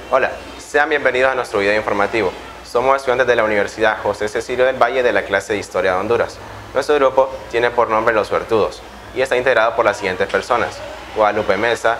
Hola, sean bienvenidos a nuestro video informativo. Somos estudiantes de la Universidad José Cecilio del Valle de la clase de Historia de Honduras. Nuestro grupo tiene por nombre Los Suertudos y está integrado por las siguientes personas: Guadalupe Mesa,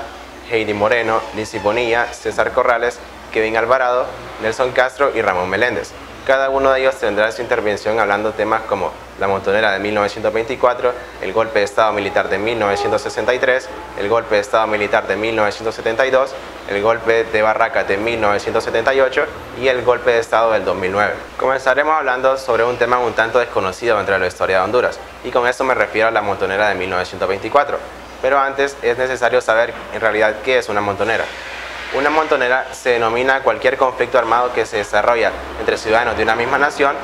Heidi Moreno, Lizzy Bonilla, César Corrales, Kevin Alvarado, Nelson Castro y Ramón Meléndez. Cada uno de ellos tendrá su intervención hablando temas como la montonera de 1924, el golpe de Estado militar de 1963, el golpe de Estado militar de 1972, el golpe de Barracas de 1978 y el golpe de Estado del 2009. Comenzaremos hablando sobre un tema un tanto desconocido dentro de la historia de Honduras, y con esto me refiero a la montonera de 1924. Pero antes es necesario saber en realidad qué es una montonera. Una montonera se denomina cualquier conflicto armado que se desarrolla entre ciudadanos de una misma nación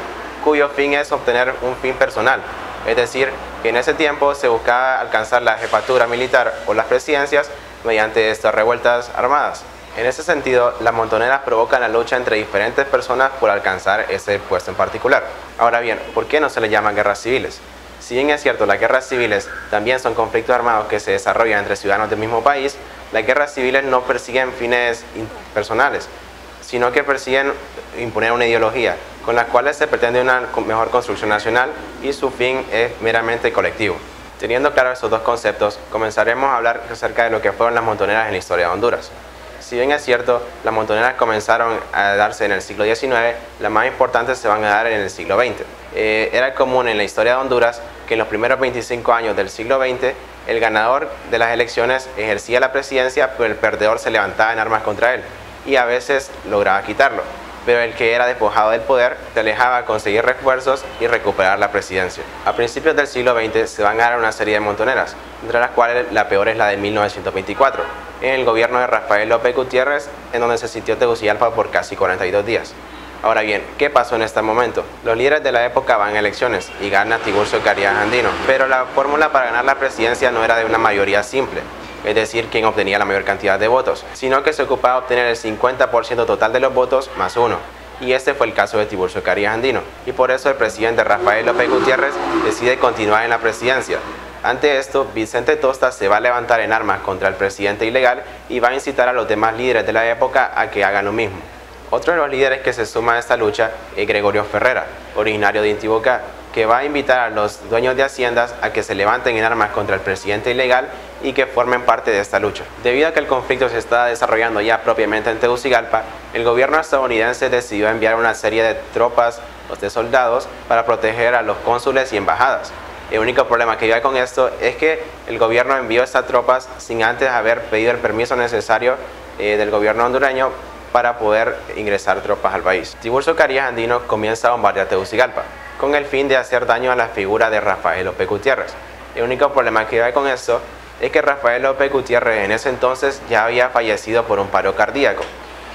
cuyo fin es obtener un fin personal, es decir, que en ese tiempo se buscaba alcanzar la jefatura militar o las presidencias mediante estas revueltas armadas. En ese sentido, las montoneras provocan la lucha entre diferentes personas por alcanzar ese puesto en particular. Ahora bien, ¿por qué no se le llaman guerras civiles? Si bien es cierto, las guerras civiles también son conflictos armados que se desarrollan entre ciudadanos del mismo país, las guerras civiles no persiguen fines personales, sino que persiguen imponer una ideología, con la cual se pretende una mejor construcción nacional y su fin es meramente colectivo. Teniendo claro estos dos conceptos, comenzaremos a hablar acerca de lo que fueron las montoneras en la historia de Honduras. Si bien es cierto, las montoneras comenzaron a darse en el siglo XIX, las más importantes se van a dar en el siglo XX. Era común en la historia de Honduras que en los primeros 25 años del siglo XX, el ganador de las elecciones ejercía la presidencia, pero el perdedor se levantaba en armas contra él y a veces lograba quitarlo. Pero el que era despojado del poder te alejaba a conseguir refuerzos y recuperar la presidencia. A principios del siglo XX se van a dar una serie de montoneras, entre las cuales la peor es la de 1924, en el gobierno de Rafael López Gutiérrez, en donde se sitió Tegucigalpa por casi 42 días. Ahora bien, ¿qué pasó en este momento? Los líderes de la época van a elecciones y gana Tiburcio Carías Andino, pero la fórmula para ganar la presidencia no era de una mayoría simple, es decir, quien obtenía la mayor cantidad de votos, sino que se ocupaba de obtener el 50% total de los votos más uno. Y este fue el caso de Tiburcio Carías Andino, y por eso el presidente Rafael López Gutiérrez decide continuar en la presidencia. Ante esto, Vicente Tosta se va a levantar en armas contra el presidente ilegal y va a incitar a los demás líderes de la época a que hagan lo mismo. Otro de los líderes que se suma a esta lucha es Gregorio Ferrera, originario de Intibocá, que va a invitar a los dueños de haciendas a que se levanten en armas contra el presidente ilegal y que formen parte de esta lucha. Debido a que el conflicto se está desarrollando ya propiamente en Tegucigalpa, el gobierno estadounidense decidió enviar una serie de tropas o de soldados para proteger a los cónsules y embajadas. El único problema que hay con esto es que el gobierno envió estas tropas sin antes haber pedido el permiso necesario del gobierno hondureño para poder ingresar tropas al país. Tiburcio Carías Andino comienza a bombardear Tegucigalpa con el fin de hacer daño a la figura de Rafael López Gutiérrez. El único problema que hay con esto es que Rafael López Gutiérrez en ese entonces ya había fallecido por un paro cardíaco.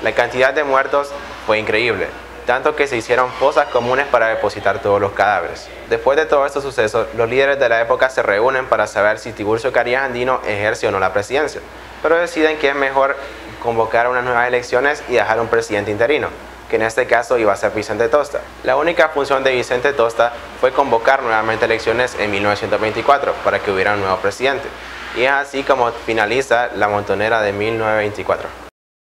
La cantidad de muertos fue increíble, tanto que se hicieron fosas comunes para depositar todos los cadáveres. Después de todos estos sucesos, los líderes de la época se reúnen para saber si Tiburcio Carías Andino ejerce o no la presidencia, pero deciden que es mejor convocar unas nuevas elecciones y dejar un presidente interino, que en este caso iba a ser Vicente Tosta. La única función de Vicente Tosta fue convocar nuevamente elecciones en 1924 para que hubiera un nuevo presidente. Y es así como finaliza la montonera de 1924.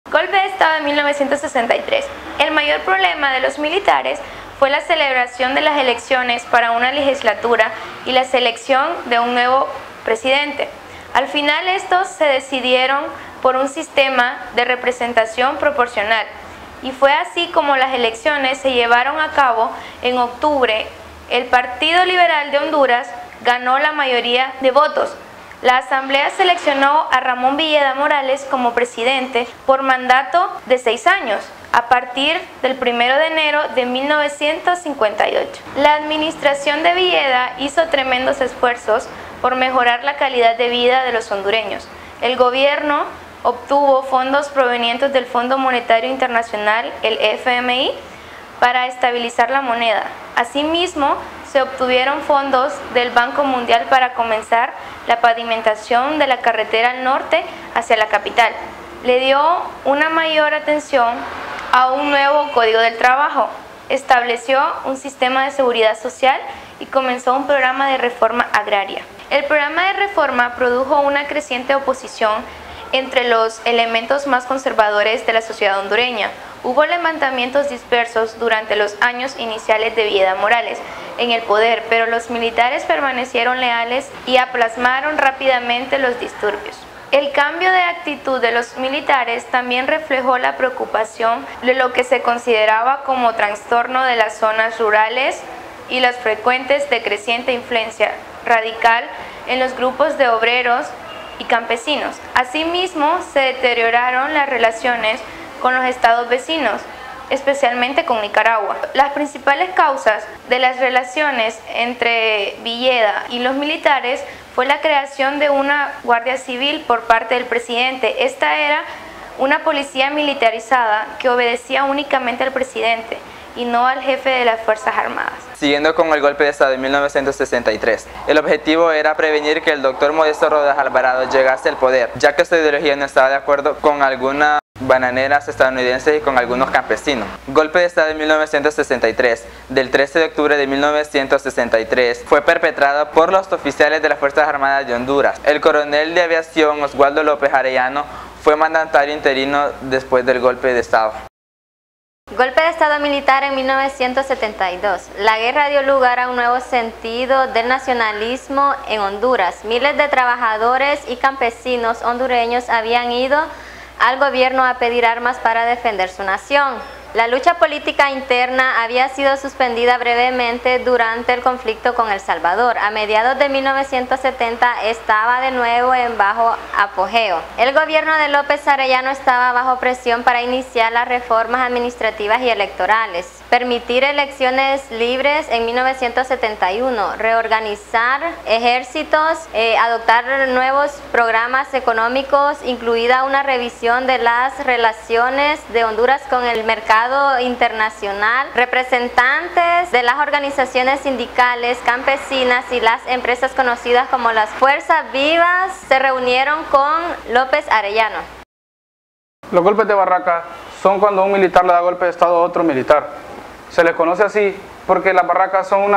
Golpe de Estado de 1963. El mayor problema de los militares fue la celebración de las elecciones para una legislatura y la selección de un nuevo presidente. Al final estos se decidieron por un sistema de representación proporcional, y fue así como las elecciones se llevaron a cabo en octubre. El Partido Liberal de Honduras ganó la mayoría de votos. La Asamblea seleccionó a Ramón Villeda Morales como presidente por mandato de 6 años, a partir del 1 de enero de 1958. La administración de Villeda hizo tremendos esfuerzos por mejorar la calidad de vida de los hondureños. El gobierno obtuvo fondos provenientes del Fondo Monetario Internacional, el FMI, para estabilizar la moneda. Asimismo, se obtuvieron fondos del Banco Mundial para comenzar la pavimentación de la carretera al norte hacia la capital. Le dio una mayor atención a un nuevo Código del Trabajo, estableció un sistema de seguridad social y comenzó un programa de reforma agraria. El programa de reforma produjo una creciente oposición entre los elementos más conservadores de la sociedad hondureña. Hubo levantamientos dispersos durante los años iniciales de Villeda Morales en el poder, pero los militares permanecieron leales y aplasmaron rápidamente los disturbios. El cambio de actitud de los militares también reflejó la preocupación de lo que se consideraba como trastorno de las zonas rurales y las frecuentes de creciente influencia radical en los grupos de obreros y campesinos. Asimismo, se deterioraron las relaciones con los estados vecinos, especialmente con Nicaragua. Las principales causas de las relaciones entre Villeda y los militares fue la creación de una Guardia Civil por parte del presidente. Esta era una policía militarizada que obedecía únicamente al presidente y no al jefe de las Fuerzas Armadas. Siguiendo con el golpe de Estado de 1963, el objetivo era prevenir que el doctor Modesto Rodas Alvarado llegase al poder, ya que su ideología no estaba de acuerdo con algunas bananeras estadounidenses y con algunos campesinos. Golpe de Estado de 1963, del 13 de octubre de 1963, fue perpetrado por los oficiales de las Fuerzas Armadas de Honduras. El coronel de aviación Oswaldo López Arellano fue mandatario interino después del golpe de Estado. Golpe de Estado militar en 1972. La guerra dio lugar a un nuevo sentido del nacionalismo en Honduras. Miles de trabajadores y campesinos hondureños habían ido al gobierno a pedir armas para defender su nación. La lucha política interna había sido suspendida brevemente durante el conflicto con El Salvador. A mediados de 1970 estaba de nuevo en bajo apogeo. El gobierno de López Arellano estaba bajo presión para iniciar las reformas administrativas y electorales, permitir elecciones libres en 1971, reorganizar ejércitos, adoptar nuevos programas económicos, incluida una revisión de las relaciones de Honduras con el mercado internacional. Representantes de las organizaciones sindicales, campesinas y las empresas conocidas como las Fuerzas Vivas se reunieron con López Arellano. Los golpes de barraca son cuando un militar le da golpe de Estado a otro militar. Se les conoce así porque las barracas son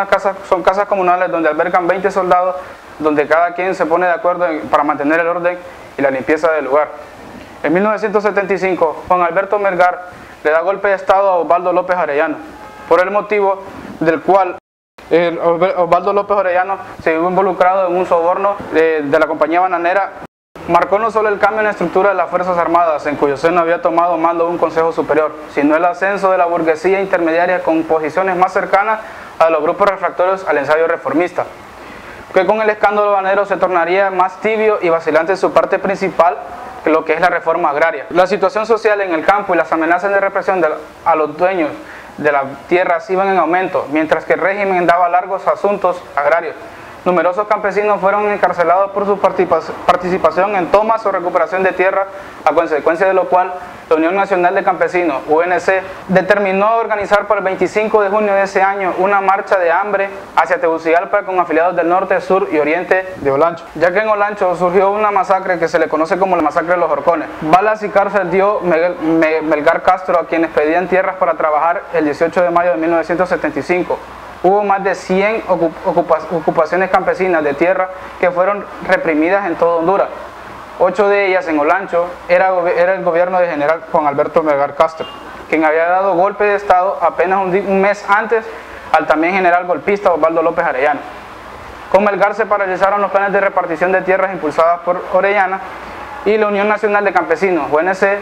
casas comunales donde albergan 20 soldados, donde cada quien se pone de acuerdo para mantener el orden y la limpieza del lugar. En 1975, Juan Alberto Melgar le da golpe de Estado a Oswaldo López Arellano, por el motivo del cual Oswaldo López Arellano se vio involucrado en un soborno de la compañía bananera. Marcó no solo el cambio en la estructura de las Fuerzas Armadas, en cuyo seno había tomado mando un consejo superior, sino el ascenso de la burguesía intermediaria con posiciones más cercanas a los grupos refractorios al ensayo reformista, que con el escándalo bananero se tornaría más tibio y vacilante en su parte principal, que lo que es la reforma agraria. La situación social en el campo y las amenazas de represión a los dueños de las tierras iban en aumento, mientras que el régimen daba largos asuntos agrarios. Numerosos campesinos fueron encarcelados por su participación en tomas o recuperación de tierra, a consecuencia de lo cual la Unión Nacional de Campesinos, UNC, determinó organizar para el 25 de junio de ese año una marcha de hambre hacia Tegucigalpa con afiliados del norte, sur y oriente de Olancho, ya que en Olancho surgió una masacre que se le conoce como la masacre de los Horcones. Balas y cárcel dio Melgar Castro a quienes pedían tierras para trabajar el 18 de mayo de 1975. Hubo más de 100 ocupaciones campesinas de tierra que fueron reprimidas en todo Honduras. 8 de ellas en Olancho era el gobierno del general Juan Alberto Melgar Castro, quien había dado golpe de Estado apenas un mes antes al también general golpista Oswaldo López Arellano. Con Melgar se paralizaron los planes de repartición de tierras impulsadas por Orellana y la Unión Nacional de Campesinos, UNC.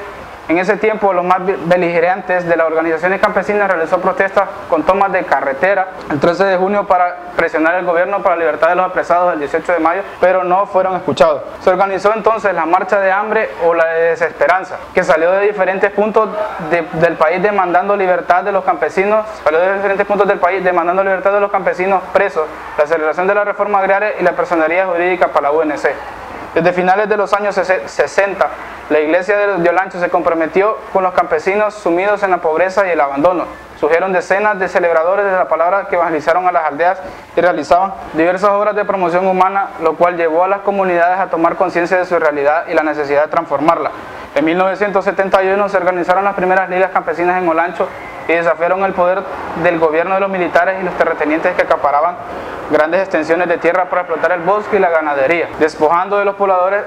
En ese tiempo, los más beligerantes de las organizaciones campesinas realizó protestas con tomas de carretera el 13 de junio para presionar al gobierno para la libertad de los apresados el 18 de mayo, pero no fueron escuchados. Se organizó entonces la marcha de hambre o la de desesperanza, que salió de diferentes puntos del país demandando libertad de los campesinos, presos, la celebración de la reforma agraria y la personería jurídica para la UNC. Desde finales de los años 60, la iglesia de Olancho se comprometió con los campesinos sumidos en la pobreza y el abandono. Surgieron decenas de celebradores de la palabra que evangelizaron a las aldeas y realizaban diversas obras de promoción humana, lo cual llevó a las comunidades a tomar conciencia de su realidad y la necesidad de transformarla. En 1971 se organizaron las primeras ligas campesinas en Olancho y desafiaron el poder del gobierno de los militares y los terratenientes que acaparaban grandes extensiones de tierra para explotar el bosque y la ganadería, despojando de los pobladores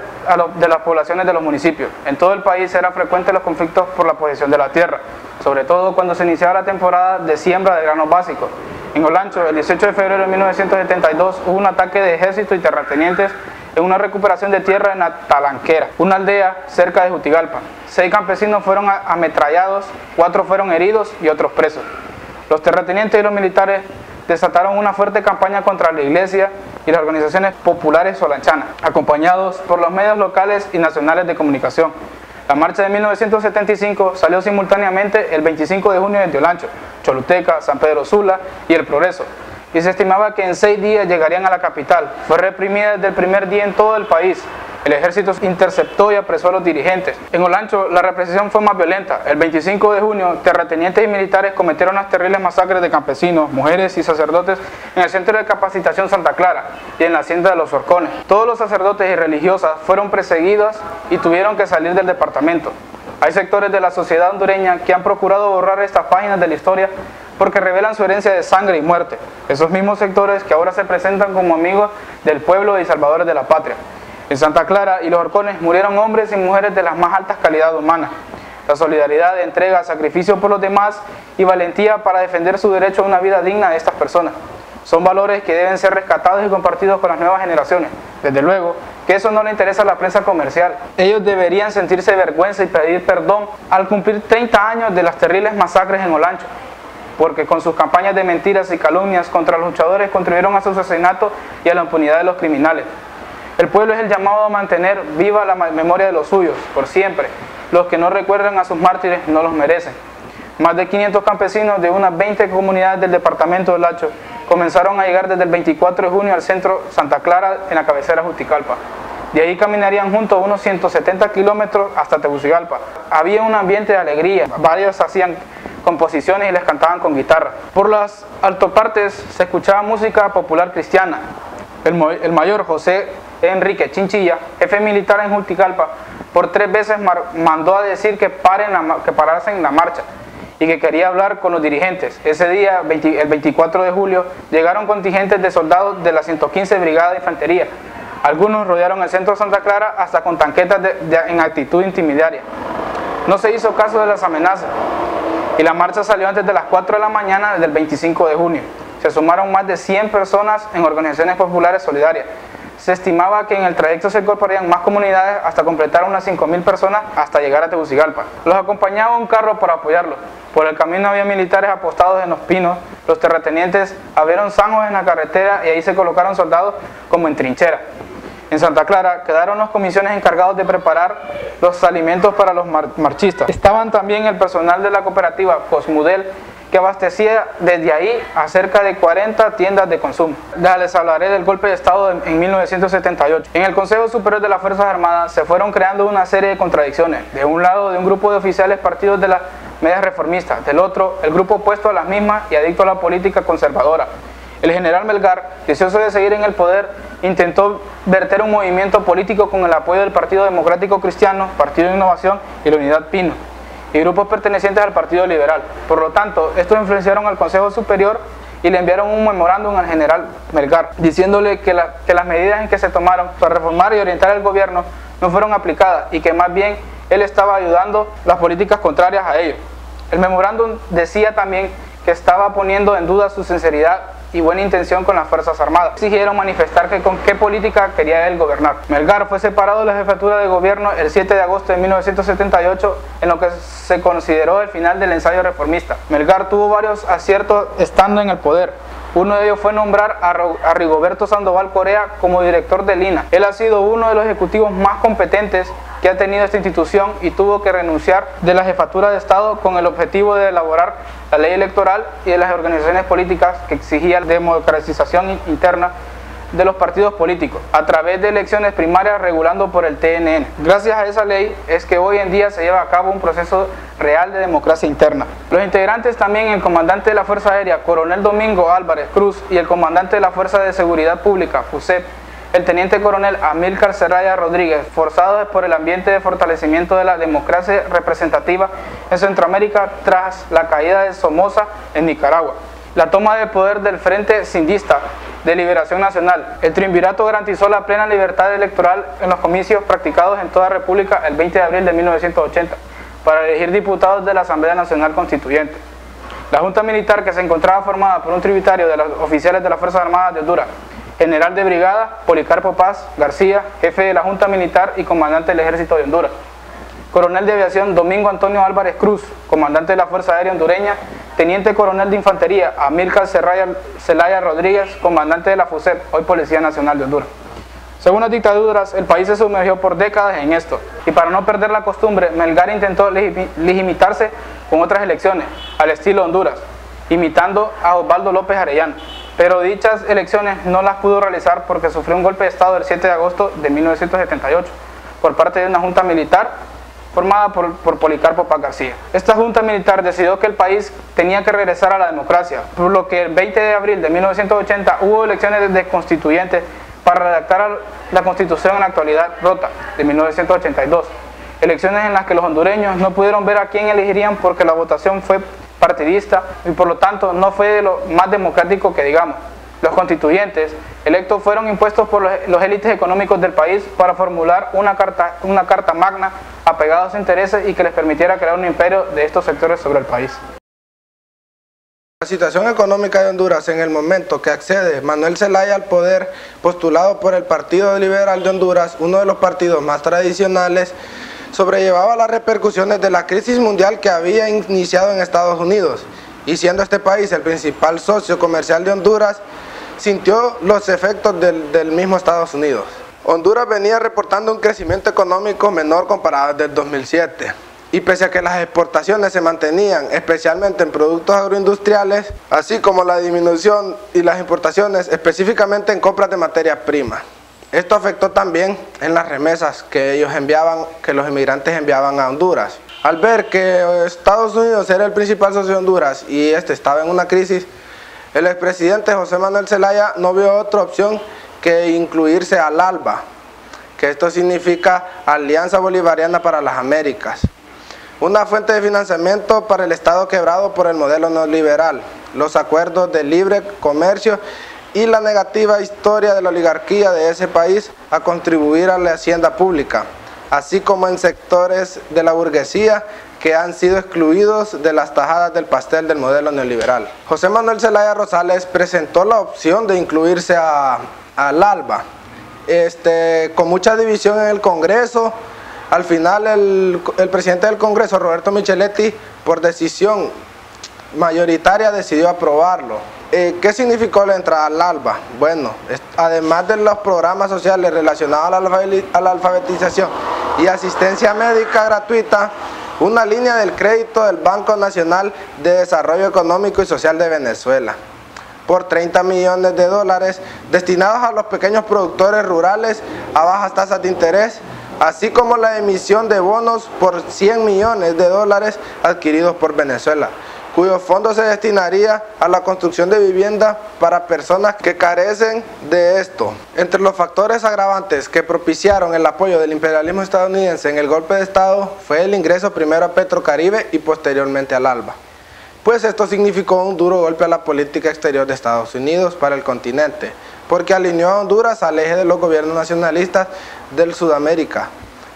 de las poblaciones de los municipios. En todo el país eran frecuentes los conflictos por la posesión de la tierra, sobre todo cuando se iniciaba la temporada de siembra de granos básicos. En Olancho, el 18 de febrero de 1972, hubo un ataque de ejército y terratenientes en una recuperación de tierra en Atalanquera, una aldea cerca de Jutigalpa. 6 campesinos fueron ametrallados, 4 fueron heridos y otros presos. Los terratenientes y los militares desataron una fuerte campaña contra la iglesia y las organizaciones populares solanchanas, acompañados por los medios locales y nacionales de comunicación. La marcha de 1975 salió simultáneamente el 25 de junio desde Olancho, Choluteca, San Pedro Sula y El Progreso, y se estimaba que en 6 días llegarían a la capital. Fue reprimida desde el primer día en todo el país. El ejército interceptó y apresó a los dirigentes. En Olancho la represión fue más violenta. El 25 de junio, terratenientes y militares cometieron las terribles masacres de campesinos, mujeres y sacerdotes en el centro de capacitación Santa Clara y en la hacienda de los Horcones. Todos los sacerdotes y religiosas fueron perseguidos y tuvieron que salir del departamento. Hay sectores de la sociedad hondureña que han procurado borrar estas páginas de la historia porque revelan su herencia de sangre y muerte. Esos mismos sectores que ahora se presentan como amigos del pueblo y salvadores de la patria. En Santa Clara y los Horcones murieron hombres y mujeres de las más altas calidades humanas. La solidaridad, entrega, sacrificio por los demás y valentía para defender su derecho a una vida digna de estas personas son valores que deben ser rescatados y compartidos con las nuevas generaciones. Desde luego que eso no le interesa a la prensa comercial. Ellos deberían sentirse vergüenza y pedir perdón al cumplir 30 años de las terribles masacres en Olancho, porque con sus campañas de mentiras y calumnias contra los luchadores contribuyeron a su asesinato y a la impunidad de los criminales. El pueblo es el llamado a mantener viva la memoria de los suyos, por siempre. Los que no recuerdan a sus mártires no los merecen. Más de 500 campesinos de unas 20 comunidades del departamento de Olancho comenzaron a llegar desde el 24 de junio al centro Santa Clara en la cabecera Jutigalpa. De ahí caminarían juntos unos 170 kilómetros hasta Tegucigalpa. Había un ambiente de alegría, varios hacían composiciones y les cantaban con guitarra. Por las altopartes se escuchaba música popular cristiana. El mayor José Enrique Chinchilla, jefe militar en Jutigalpa, por 3 veces mandó a decir que parasen la marcha y que quería hablar con los dirigentes. Ese día, el 24 de julio, llegaron contingentes de soldados de la 115 Brigada de Infantería. Algunos rodearon el centro de Santa Clara hasta con tanquetas en actitud intimidaria. No se hizo caso de las amenazas y la marcha salió antes de las 4 de la mañana del 25 de junio. Se sumaron más de 100 personas en organizaciones populares solidarias. Se estimaba que en el trayecto se incorporarían más comunidades hasta completar unas 5.000 personas hasta llegar a Tegucigalpa. Los acompañaba un carro para apoyarlos. Por el camino había militares apostados en los pinos. Los terratenientes abrieron zanjos en la carretera y ahí se colocaron soldados como en trinchera. En Santa Clara quedaron los comisiones encargados de preparar los alimentos para los marchistas. Estaban también el personal de la cooperativa Cosmudel, que abastecía desde ahí a cerca de 40 tiendas de consumo. Ya les hablaré del golpe de Estado en 1978. En el Consejo Superior de las Fuerzas Armadas se fueron creando una serie de contradicciones. De un lado, de un grupo de oficiales partidos de las medias reformistas. Del otro, el grupo opuesto a las mismas y adicto a la política conservadora. El general Melgar, deseoso de seguir en el poder, intentó verter un movimiento político con el apoyo del Partido Democrático Cristiano, Partido de Innovación y la Unidad Pino, y grupos pertenecientes al Partido Liberal. Por lo tanto, estos influenciaron al Consejo Superior y le enviaron un memorándum al general Melgar, diciéndole que las medidas en que se tomaron para reformar y orientar el gobierno no fueron aplicadas y que más bien él estaba ayudando las políticas contrarias a ellos. El memorándum decía también que estaba poniendo en duda su sinceridad y buena intención con las Fuerzas Armadas. Exigieron manifestar con qué política quería él gobernar. Melgar fue separado de la jefatura de gobierno el 7 de agosto de 1978, en lo que se consideró el final del ensayo reformista. Melgar tuvo varios aciertos estando en el poder. Uno de ellos fue nombrar a Rigoberto Sandoval Correa como director del INAH. Él ha sido uno de los ejecutivos más competentes que ha tenido esta institución y tuvo que renunciar de la jefatura de Estado con el objetivo de elaborar la ley electoral y de las organizaciones políticas que exigía la democratización interna de los partidos políticos a través de elecciones primarias regulando por el TNN. Gracias a esa ley es que hoy en día se lleva a cabo un proceso real de democracia interna. Los integrantes también, el comandante de la Fuerza Aérea, Coronel Domingo Álvarez Cruz, y el comandante de la Fuerza de Seguridad Pública, FUSEP, el teniente coronel Amílcar Zelaya Rodríguez, forzados por el ambiente de fortalecimiento de la democracia representativa en Centroamérica tras la caída de Somoza en Nicaragua. La toma de poder del Frente Sindista de Liberación Nacional. El triunvirato garantizó la plena libertad electoral en los comicios practicados en toda República el 20 de abril de 1980 para elegir diputados de la Asamblea Nacional Constituyente. La Junta Militar, que se encontraba formada por un tributario de los oficiales de las Fuerzas Armadas de Honduras, general de brigada Policarpo Paz García, jefe de la Junta Militar y comandante del Ejército de Honduras; coronel de aviación Domingo Antonio Álvarez Cruz, comandante de la Fuerza Aérea Hondureña; teniente coronel de infantería Amílcar Zelaya Rodríguez, comandante de la FUSEP, hoy Policía Nacional de Honduras. Según las dictaduras, el país se sumergió por décadas en esto, y para no perder la costumbre, Melgar intentó legitimitarse con otras elecciones, al estilo Honduras, imitando a Osvaldo López Arellano. Pero dichas elecciones no las pudo realizar porque sufrió un golpe de Estado el 7 de agosto de 1978 por parte de una junta militar formada por Policarpo Paz García. Esta junta militar decidió que el país tenía que regresar a la democracia, por lo que el 20 de abril de 1980 hubo elecciones de constituyentes para redactar la Constitución en la actualidad rota de 1982. Elecciones en las que los hondureños no pudieron ver a quién elegirían porque la votación fue partidista y por lo tanto no fue de lo más democrático que digamos. Los constituyentes electos fueron impuestos por los élites económicos del país para formular una carta magna apegada a sus intereses y que les permitiera crear un imperio de estos sectores sobre el país. La situación económica de Honduras en el momento que accede Manuel Zelaya al poder, postulado por el Partido Liberal de Honduras, uno de los partidos más tradicionales, sobrellevaba las repercusiones de la crisis mundial que había iniciado en Estados Unidos, y siendo este país el principal socio comercial de Honduras, sintió los efectos del mismo Estados Unidos. Honduras venía reportando un crecimiento económico menor comparado desde el 2007. Y pese a que las exportaciones se mantenían, especialmente en productos agroindustriales, así como la disminución y las importaciones, específicamente en compras de materias primas. Esto afectó también en las remesas que los inmigrantes enviaban a Honduras. Al ver que Estados Unidos era el principal socio de Honduras y este estaba en una crisis, el expresidente José Manuel Zelaya no vio otra opción que incluirse al ALBA, que esto significa Alianza Bolivariana para las Américas. Una fuente de financiamiento para el Estado quebrado por el modelo neoliberal, los acuerdos de libre comercio y la negativa historia de la oligarquía de ese país a contribuir a la hacienda pública, así como en sectores de la burguesía que han sido excluidos de las tajadas del pastel del modelo neoliberal. José Manuel Zelaya Rosales presentó la opción de incluirse al ALBA, con mucha división en el Congreso. Al final el presidente del Congreso, Roberto Micheletti, por decisión mayoritaria decidió aprobarlo. ¿Qué significó la entrada al ALBA? Bueno, además de los programas sociales relacionados a la alfabetización y asistencia médica gratuita, una línea del crédito del Banco Nacional de Desarrollo Económico y Social de Venezuela por $30 millones destinados a los pequeños productores rurales a bajas tasas de interés, así como la emisión de bonos por $100 millones adquiridos por Venezuela, cuyo fondo se destinaría a la construcción de vivienda para personas que carecen de esto. Entre los factores agravantes que propiciaron el apoyo del imperialismo estadounidense en el golpe de Estado fue el ingreso primero a Petrocaribe y posteriormente al ALBA, pues esto significó un duro golpe a la política exterior de Estados Unidos para el continente, porque alineó a Honduras al eje de los gobiernos nacionalistas del Sudamérica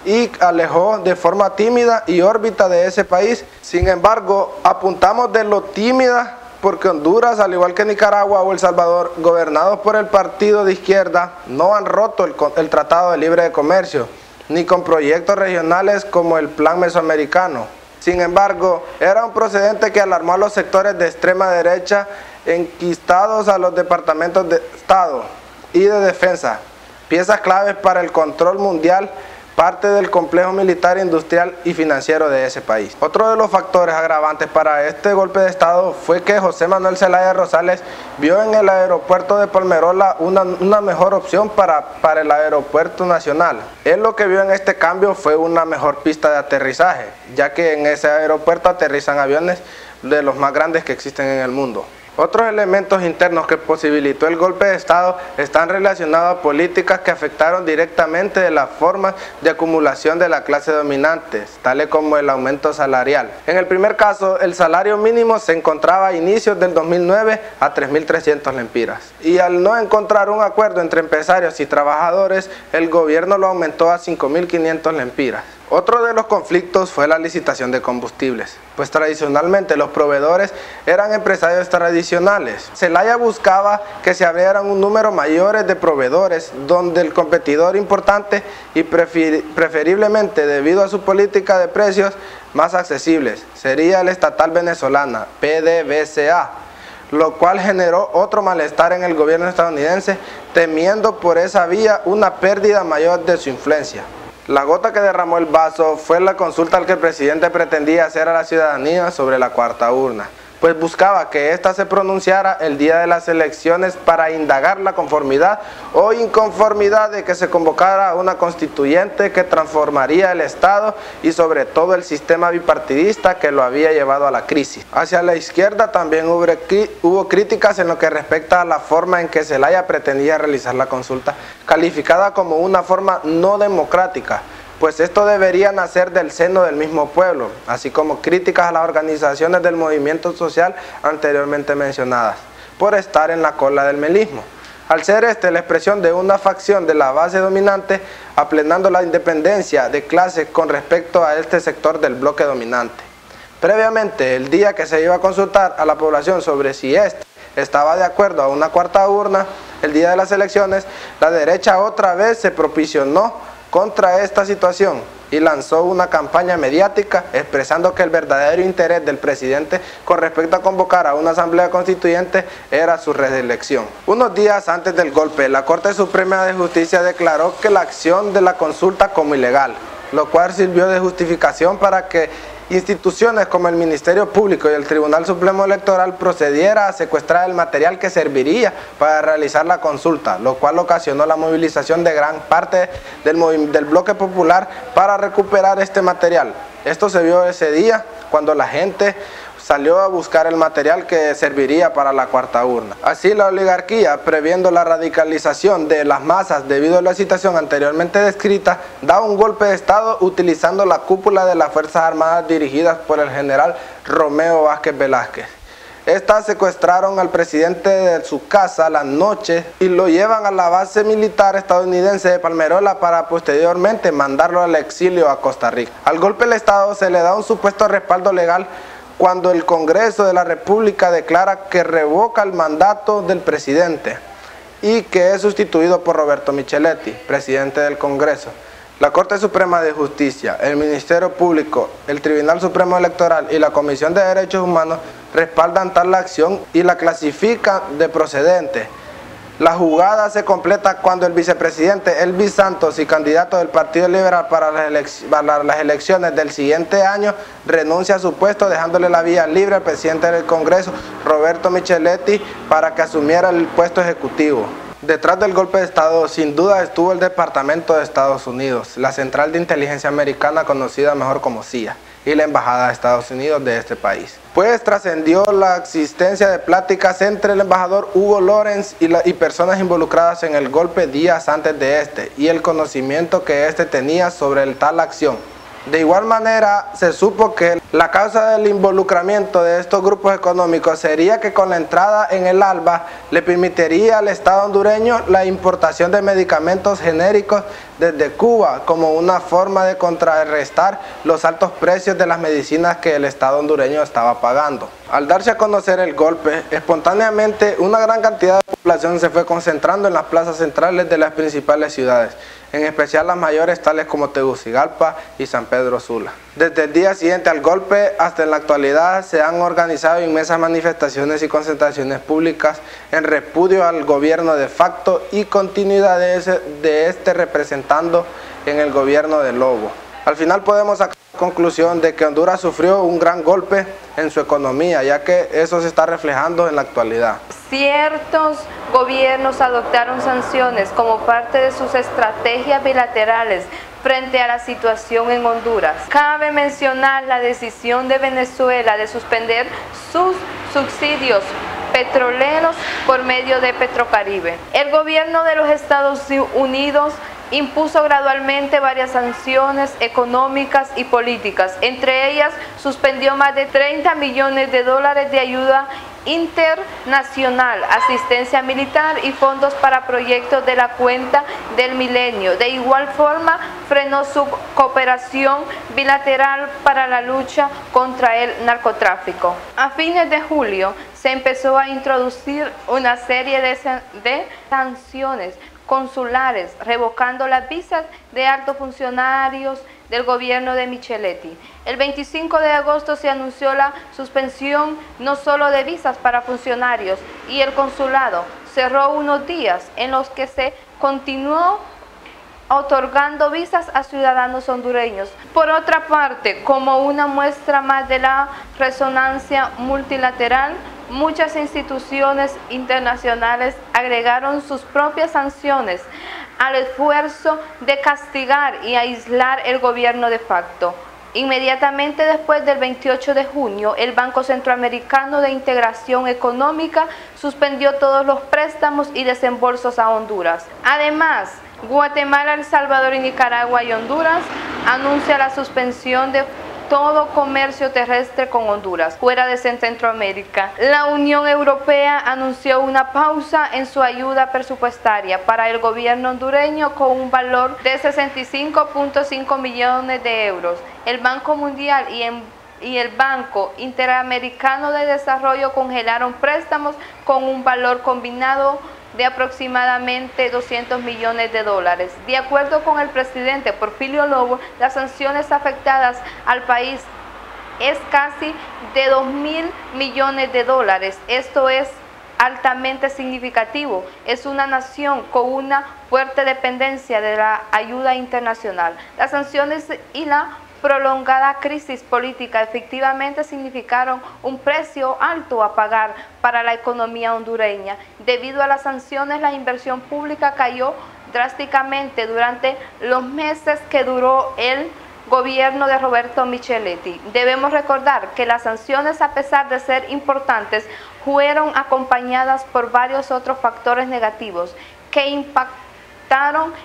y alejó de forma tímida y órbita de ese país. Sin embargo, apuntamos de lo tímida porque Honduras, al igual que Nicaragua o El Salvador, gobernados por el partido de izquierda, no han roto el Tratado de Libre Comercio, ni con proyectos regionales como el Plan Mesoamericano. Sin embargo, era un procedente que alarmó a los sectores de extrema derecha enquistados a los departamentos de Estado y de Defensa, piezas claves para el control mundial, parte del complejo militar, industrial y financiero de ese país. Otro de los factores agravantes para este golpe de Estado fue que José Manuel Zelaya Rosales vio en el aeropuerto de Palmerola una mejor opción para el aeropuerto nacional. Él lo que vio en este cambio fue una mejor pista de aterrizaje, ya que en ese aeropuerto aterrizan aviones de los más grandes que existen en el mundo. Otros elementos internos que posibilitó el golpe de Estado están relacionados a políticas que afectaron directamente de las formas de acumulación de la clase dominante, tales como el aumento salarial. En el primer caso, el salario mínimo se encontraba a inicios del 2009 a 3.300 lempiras. Y al no encontrar un acuerdo entre empresarios y trabajadores, el gobierno lo aumentó a 5.500 lempiras. Otro de los conflictos fue la licitación de combustibles, pues tradicionalmente los proveedores eran empresarios tradicionales. Zelaya buscaba que se abrieran un número mayor de proveedores, donde el competidor importante y preferiblemente debido a su política de precios más accesibles sería la estatal venezolana, PDVSA, lo cual generó otro malestar en el gobierno estadounidense, temiendo por esa vía una pérdida mayor de su influencia. La gota que derramó el vaso fue la consulta al que el presidente pretendía hacer a la ciudadanía sobre la cuarta urna, pues buscaba que ésta se pronunciara el día de las elecciones para indagar la conformidad o inconformidad de que se convocara una constituyente que transformaría el Estado y sobre todo el sistema bipartidista que lo había llevado a la crisis. Hacia la izquierda también hubo críticas en lo que respecta a la forma en que Zelaya pretendía realizar la consulta, calificada como una forma no democrática, pues esto debería nacer del seno del mismo pueblo, así como críticas a las organizaciones del movimiento social anteriormente mencionadas, por estar en la cola del melismo. Al ser la expresión de una facción de la base dominante, aplenando la independencia de clase con respecto a este sector del bloque dominante. Previamente, el día que se iba a consultar a la población sobre si estaba de acuerdo a una cuarta urna, el día de las elecciones, la derecha otra vez se propicionó contra esta situación y lanzó una campaña mediática expresando que el verdadero interés del presidente con respecto a convocar a una asamblea constituyente era su reelección. Unos días antes del golpe, la Corte Suprema de Justicia declaró que la acción de la consulta como ilegal, lo cual sirvió de justificación para que instituciones como el Ministerio Público y el Tribunal Supremo Electoral procediera a secuestrar el material que serviría para realizar la consulta, lo cual ocasionó la movilización de gran parte del bloque popular para recuperar este material. Esto se vio ese día cuando la gente salió a buscar el material que serviría para la cuarta urna. Así la oligarquía, previendo la radicalización de las masas debido a la situación anteriormente descrita, da un golpe de Estado utilizando la cúpula de las Fuerzas Armadas dirigidas por el general Romeo Vázquez Velázquez. Estas secuestraron al presidente de su casa la noche y lo llevan a la base militar estadounidense de Palmerola para posteriormente mandarlo al exilio a Costa Rica. Al golpe del Estado se le da un supuesto respaldo legal cuando el Congreso de la República declara que revoca el mandato del presidente y que es sustituido por Roberto Micheletti, presidente del Congreso. La Corte Suprema de Justicia, el Ministerio Público, el Tribunal Supremo Electoral y la Comisión de Derechos Humanos respaldan tal acción y la clasifican de procedente. La jugada se completa cuando el vicepresidente Elvis Santos y candidato del Partido Liberal para las elecciones del siguiente año renuncia a su puesto, dejándole la vía libre al presidente del Congreso, Roberto Micheletti, para que asumiera el puesto ejecutivo. Detrás del golpe de Estado, sin duda, estuvo el Departamento de Estados Unidos, la Central de Inteligencia Americana, conocida mejor como CIA, y la Embajada de Estados Unidos de este país. Pues trascendió la existencia de pláticas entre el embajador Hugo Lorenz y personas involucradas en el golpe días antes de y el conocimiento que tenía sobre tal acción. De igual manera, se supo que la causa del involucramiento de estos grupos económicos sería que con la entrada en el ALBA le permitiría al Estado hondureño la importación de medicamentos genéricos desde Cuba como una forma de contrarrestar los altos precios de las medicinas que el Estado hondureño estaba pagando. Al darse a conocer el golpe, espontáneamente una gran cantidad de población se fue concentrando en las plazas centrales de las principales ciudades, en especial las mayores tales como Tegucigalpa y San Pedro Sula. Desde el día siguiente al golpe hasta en la actualidad se han organizado inmensas manifestaciones y concentraciones públicas en repudio al gobierno de facto y continuidad de este representando en el gobierno de Lobo. Al final podemos sacar la conclusión de que Honduras sufrió un gran golpe en su economía, ya que eso se está reflejando en la actualidad. Ciertos gobiernos adoptaron sanciones como parte de sus estrategias bilaterales frente a la situación en Honduras. Cabe mencionar la decisión de Venezuela de suspender sus subsidios petroleros por medio de Petrocaribe. El gobierno de los Estados Unidos impuso gradualmente varias sanciones económicas y políticas. Entre ellas, suspendió más de 30 millones de dólares de ayuda internacional, asistencia militar y fondos para proyectos de la cuenta del milenio. De igual forma, frenó su cooperación bilateral para la lucha contra el narcotráfico. A fines de julio, se empezó a introducir una serie de sanciones consulares, revocando las visas de altos funcionarios del gobierno de Micheletti. El 25 de agosto se anunció la suspensión no solo de visas para funcionarios, y el consulado cerró unos días en los que se continuó otorgando visas a ciudadanos hondureños. Por otra parte, como una muestra más de la resonancia multilateral, muchas instituciones internacionales agregaron sus propias sanciones al esfuerzo de castigar y aislar el gobierno de facto. Inmediatamente después del 28 de junio, el Banco Centroamericano de Integración Económica suspendió todos los préstamos y desembolsos a Honduras. Además, Guatemala, El Salvador y Nicaragua y Honduras anuncia la suspensión de todo comercio terrestre con Honduras, fuera de Centroamérica. La Unión Europea anunció una pausa en su ayuda presupuestaria para el gobierno hondureño con un valor de 65.5 millones de euros. El Banco Mundial y el Banco Interamericano de Desarrollo congelaron préstamos con un valor combinado de aproximadamente 200 millones de dólares. De acuerdo con el presidente Porfirio Lobo, las sanciones afectadas al país es casi de 2.000 millones de dólares. Esto es altamente significativo. Es una nación con una fuerte dependencia de la ayuda internacional. Las sanciones y la prolongada crisis política efectivamente significaron un precio alto a pagar para la economía hondureña. Debido a las sanciones, la inversión pública cayó drásticamente durante los meses que duró el gobierno de Roberto Micheletti. Debemos recordar que las sanciones, a pesar de ser importantes, fueron acompañadas por varios otros factores negativos que impactaron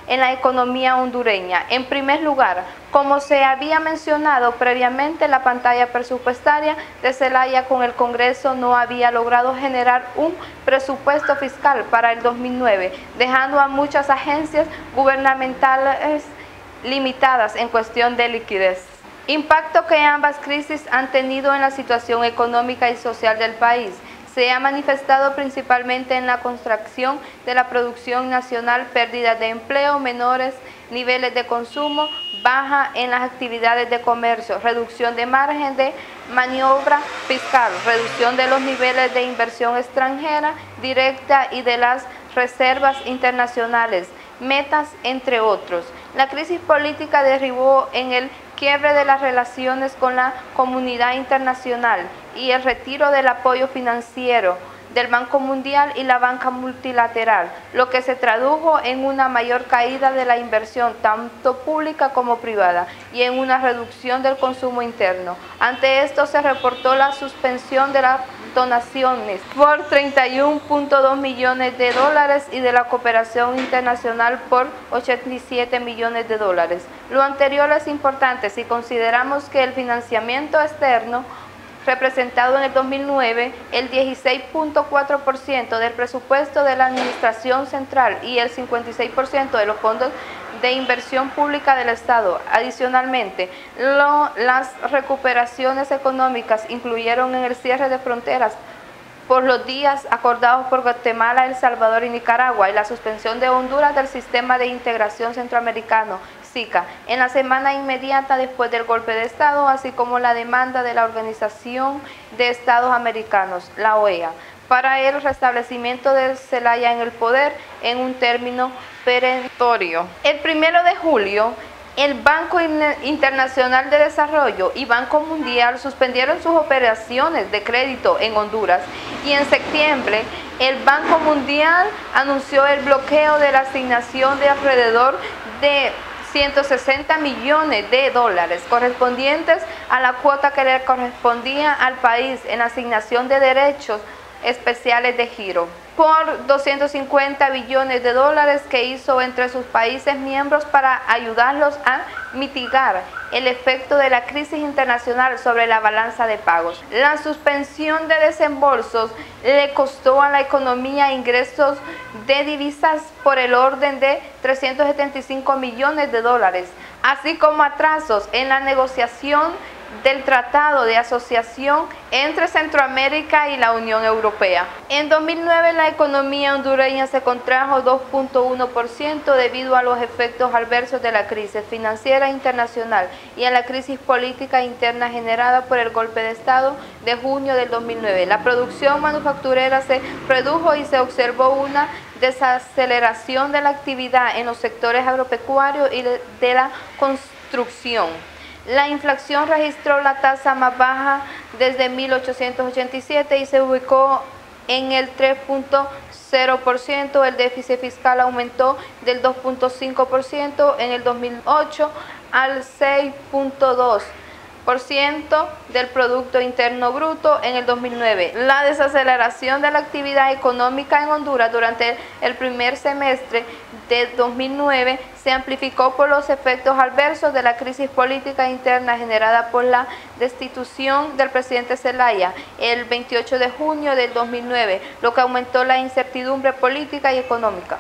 en la economía hondureña. En primer lugar, como se había mencionado previamente, la pantalla presupuestaria de Zelaya con el Congreso no había logrado generar un presupuesto fiscal para el 2009, dejando a muchas agencias gubernamentales limitadas en cuestión de liquidez. Impacto que ambas crisis han tenido en la situación económica y social del país. Se ha manifestado principalmente en la contracción de la producción nacional, pérdida de empleo, menores niveles de consumo, baja en las actividades de comercio, reducción de margen de maniobra fiscal, reducción de los niveles de inversión extranjera directa y de las reservas internacionales, metas, entre otros. La crisis política derivó en el quiebre de las relaciones con la comunidad internacional y el retiro del apoyo financiero del Banco Mundial y la banca multilateral, lo que se tradujo en una mayor caída de la inversión, tanto pública como privada, y en una reducción del consumo interno. Ante esto se reportó la suspensión de las donaciones por 31.2 millones de dólares y de la cooperación internacional por 87 millones de dólares. Lo anterior es importante si consideramos que el financiamiento externo representado en el 2009 el 16.4% del presupuesto de la Administración Central y el 56% de los fondos de inversión pública del Estado. Adicionalmente, las recuperaciones económicas incluyeron en el cierre de fronteras por los días acordados por Guatemala, El Salvador y Nicaragua y la suspensión de Honduras del Sistema de Integración Centroamericano, SICA, en la semana inmediata después del golpe de Estado, así como la demanda de la Organización de Estados Americanos, la OEA, para el restablecimiento de Zelaya en el poder en un término perentorio. El 1 de julio, el Banco Internacional de Desarrollo y Banco Mundial suspendieron sus operaciones de crédito en Honduras y en septiembre el Banco Mundial anunció el bloqueo de la asignación de alrededor de 160 millones de dólares correspondientes a la cuota que le correspondía al país en asignación de derechos especiales de giro por 250 billones de dólares que hizo entre sus países miembros para ayudarlos a mitigar el efecto de la crisis internacional sobre la balanza de pagos. La suspensión de desembolsos le costó a la economía ingresos de divisas por el orden de 375 millones de dólares, así como atrasos en la negociación del Tratado de Asociación entre Centroamérica y la Unión Europea. En 2009 la economía hondureña se contrajo 2.1% debido a los efectos adversos de la crisis financiera internacional y a la crisis política interna generada por el golpe de Estado de junio del 2009. La producción manufacturera se redujo y se observó una desaceleración de la actividad en los sectores agropecuarios y de la construcción. La inflación registró la tasa más baja desde 1887 y se ubicó en el 3.0%. El déficit fiscal aumentó del 2.5% en el 2008 al 6.2% del Producto Interno Bruto en el 2009. La desaceleración de la actividad económica en Honduras durante el primer semestre de 2009 se amplificó por los efectos adversos de la crisis política interna generada por la destitución del presidente Zelaya el 28 de junio del 2009, lo que aumentó la incertidumbre política y económica.